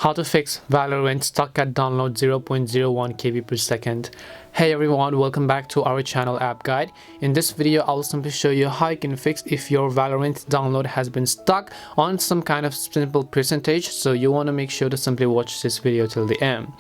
How to fix Valorant stuck at download 0.01 KB per second. Hey everyone, welcome back to our channel app guide. In this video I will simply show you how you can fix if your Valorant download has been stuck on some kind of simple percentage. So you want to make sure to simply watch this video till the end.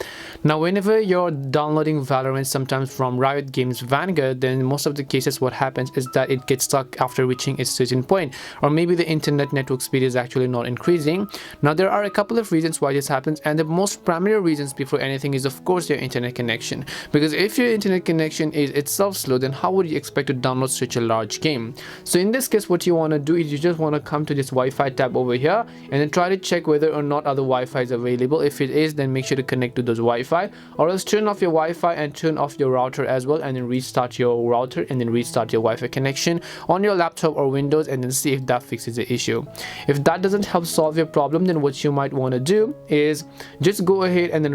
Now whenever you're downloading Valorant, sometimes from Riot Games Vanguard, then most of the cases what happens is that it gets stuck after reaching a certain point, or maybe the internet network speed is actually not increasing. Now there are a couple of reasons why this happens, and the most primary reasons before anything is of course your internet connection, because if your internet connection is itself slow, then how would you expect to download such a large game? So in this case what you want to do is you just want to come to this Wi-Fi tab over here and then try to check whether or not other Wi-Fi is available. If it is, then make sure to connect to those Wi-Fi, or else turn off your Wi-Fi and turn off your router as well, and then restart your router and then restart your Wi-Fi connection on your laptop or Windows, and then see if that fixes the issue. If that doesn't help solve your problem, then what you might want to do is just go ahead and then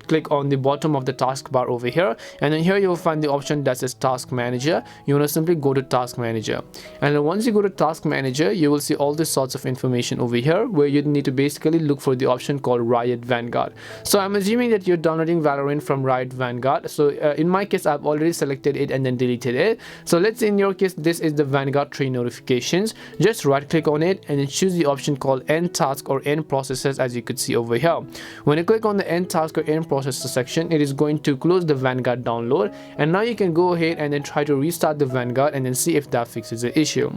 click on the bottom of the taskbar over here, and then here you will find the option that says Task Manager. You want to simply go to Task Manager, and then once you go to Task Manager, you will see all this sorts of information over here where you need to basically look for the option called Riot Vanguard. So I'm assuming that you're downloading Valorant from Riot Vanguard. So in my case I've already selected it and then deleted it. So let's say in your case this is the Vanguard tree notifications. Just right click on it and then choose the option called End Task or End Processes, as you could see over here. When you click on the End Task or End Processor section, it is going to close the Vanguard download, and now you can go ahead and then try to restart the Vanguard and then see if that fixes the issue.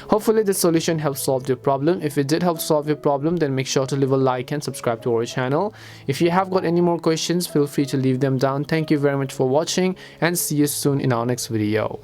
Hopefully the solution helps solve your problem. If it did help solve your problem, then make sure to leave a like and subscribe to our channel. If you have got any more questions, feel free to leave them down. Thank you very much for watching, and see you soon in our next video.